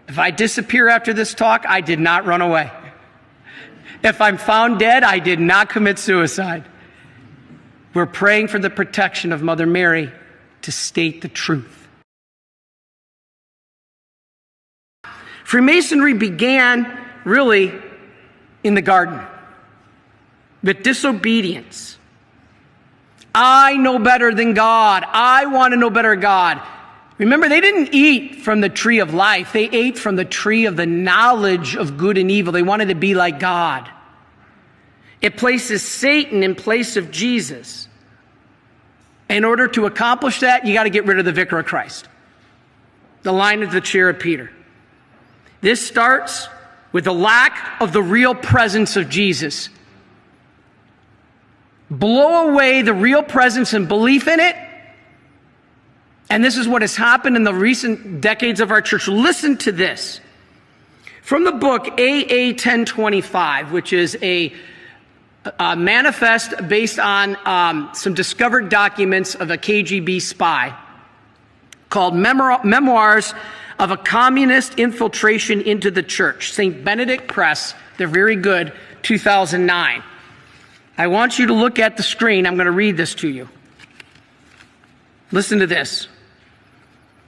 If I disappear after this talk, I did not run away. If I'm found dead, I did not commit suicide. We're praying for the protection of Mother Mary to state the truth. Freemasonry began really in the garden with disobedience. I know better than God. I want to know better God. Remember, they didn't eat from the tree of life. They ate from the tree of the knowledge of good and evil. They wanted to be like God. It places Satan in place of Jesus. In order to accomplish that, you got to get rid of the vicar of Christ, the line of the chair of Peter. This starts with the lack of the real presence of Jesus. Blow away the real presence and belief in it. And this is what has happened in the recent decades of our church. Listen to this. From the book AA 1025, which is a manifest based on some discovered documents of a KGB spy called Memoirs of a Communist Infiltration into the Church. St. Benedict Press, they're very good, 2009. I want you to look at the screen. I'm going to read this to you. Listen to this.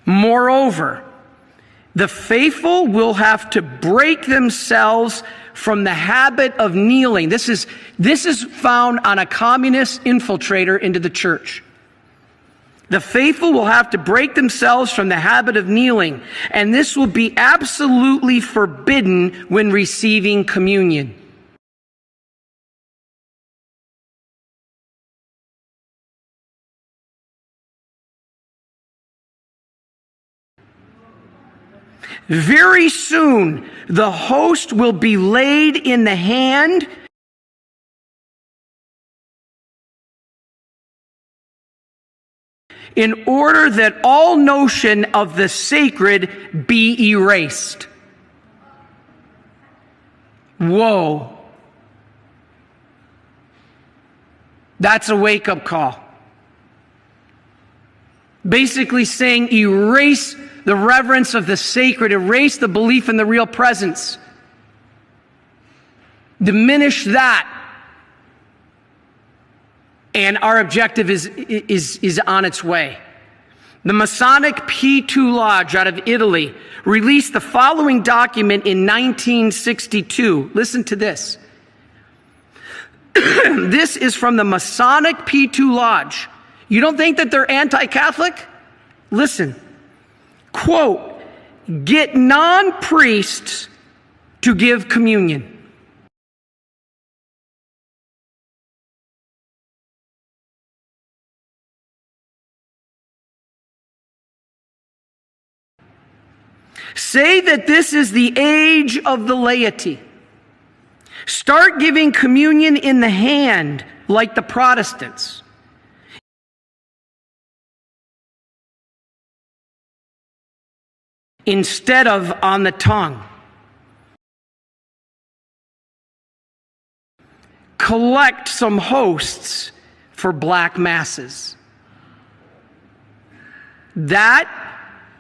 Moreover, the faithful will have to break themselves from the habit of kneeling. This is found on a communist infiltrator into the church. The faithful will have to break themselves from the habit of kneeling, and this will be absolutely forbidden when receiving communion. Very soon, the host will be laid in the hand in order that all notion of the sacred be erased. Whoa. That's a wake-up call. Basically saying erase the reverence of the sacred, erase the belief in the real presence. Diminish that. And our objective is on its way. The Masonic P2 Lodge out of Italy released the following document in 1962. Listen to this. This is from the Masonic P2 Lodge. You don't think that they're anti-Catholic? Listen. Quote, get non-priests to give communion. Say that this is the age of the laity. Start giving communion in the hand like the Protestants. Instead of on the tongue. Collect some hosts for black masses. That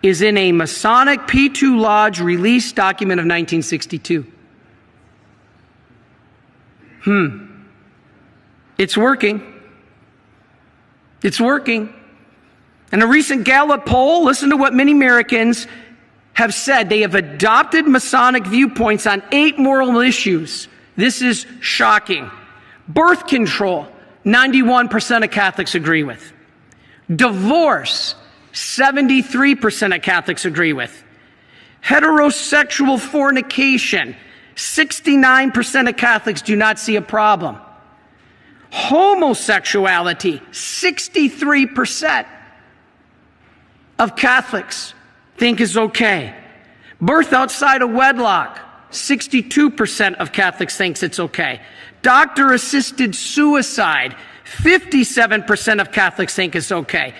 is in a Masonic P2 Lodge release document of 1962. It's working. It's working. In a recent Gallup poll, listen to what many Americans have said. They have adopted Masonic viewpoints on 8 moral issues. This is shocking. Birth control, 91% of Catholics agree with. Divorce, 73% of Catholics agree with. Heterosexual fornication, 69% of Catholics do not see a problem. Homosexuality, 63% of Catholics think is okay. Birth outside of wedlock, 62% of Catholics thinks it's okay. Doctor-assisted suicide, 57% of Catholics think is okay.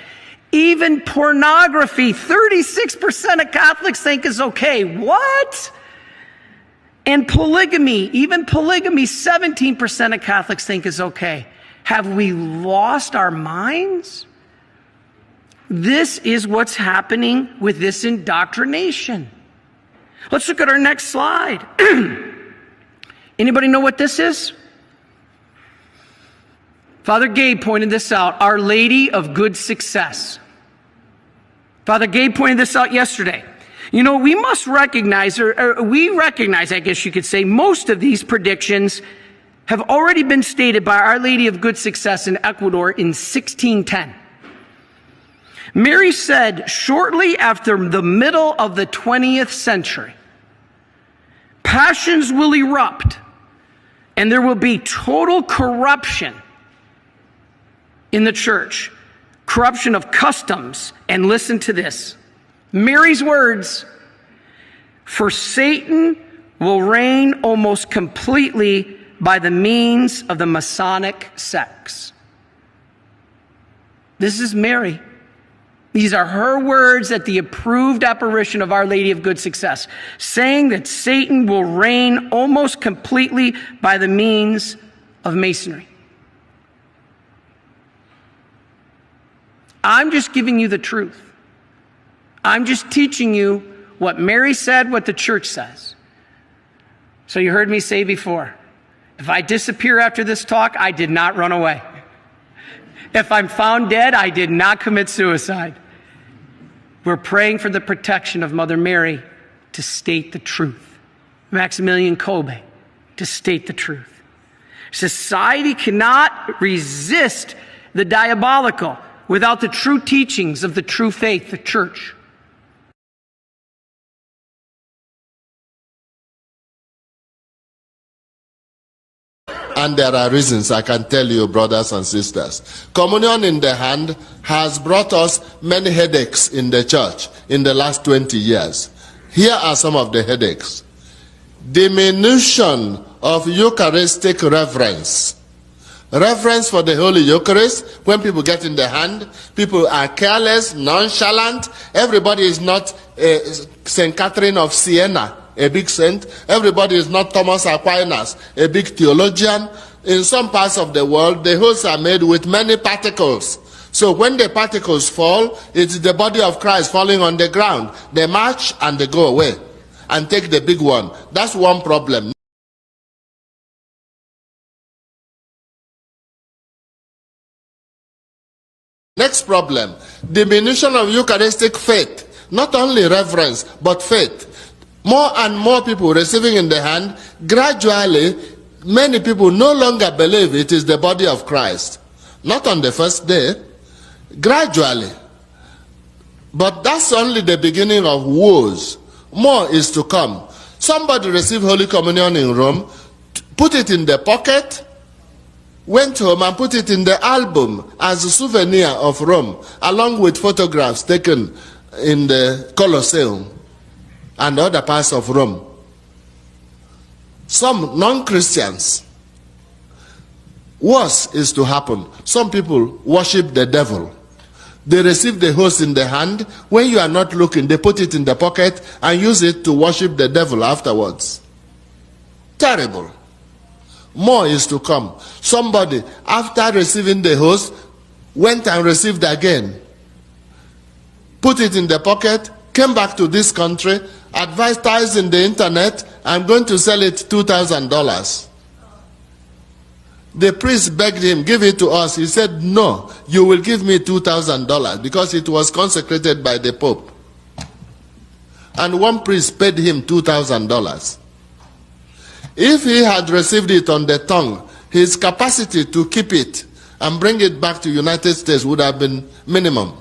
Even pornography, 36% of Catholics think is okay. What? And polygamy, even polygamy, 17% of Catholics think is okay. Have we lost our minds? This is what's happening with this indoctrination. Let's look at our next slide. Anybody know what this is? Father Gabe pointed this out. Our Lady of Good Success. Father Gabe pointed this out yesterday. You know, we must recognize, or we recognize, I guess you could say, most of these predictions have already been stated by Our Lady of Good Success in Ecuador in 1610. Mary said shortly after the middle of the 20th century, passions will erupt and there will be total corruption in the church. Corruption of customs. And listen to this. Mary's words, for Satan will reign almost completely by the means of the Masonic sects. This is Mary. These are her words at the approved apparition of Our Lady of Good Success, saying that Satan will reign almost completely by the means of Masonry. I'm just giving you the truth. I'm just teaching you what Mary said, what the church says. So you heard me say before, if I disappear after this talk, I did not run away. If I'm found dead, I did not commit suicide. We're praying for the protection of Mother Mary to state the truth. Maximilian Kolbe, to state the truth. Society cannot resist the diabolical without the true teachings of the true faith, the church. And there are reasons, I can tell you, brothers and sisters. Communion in the hand has brought us many headaches in the church in the last 20 years. Here are some of the headaches. Diminution of Eucharistic reverence. Reverence for the Holy Eucharist. When people get in the hand, people are careless, nonchalant. Everybody is not St. Catherine of Siena, a big saint. Everybody is not Thomas Aquinas, a big theologian. In some parts of the world, the hosts are made with many particles. So when the particles fall, it's the body of Christ falling on the ground. They march and they go away and take the big one. That's one problem. Next problem, diminution of Eucharistic faith. Not only reverence, but faith. More and more people receiving in the hand, gradually, many people no longer believe it is the body of Christ. Not on the first day, gradually. But that's only the beginning of woes. More is to come. Somebody received Holy Communion in Rome, put it in the pocket, went home and put it in the album as a souvenir of Rome, along with photographs taken in the Colosseum and other parts of Rome. Some non-Christians, worse is to happen. Some people worship the devil. They receive the host in the hand. When you are not looking, they put it in the pocket and use it to worship the devil afterwards. Terrible. More is to come. Somebody, after receiving the host, went and received again. Put it in the pocket, came back to this country, advertised in the internet, I'm going to sell it $2,000. The priest begged him, give it to us. He said, no, you will give me $2,000 because it was consecrated by the Pope. And one priest paid him $2,000. If he had received it on the tongue, his capacity to keep it and bring it back to United States would have been minimum.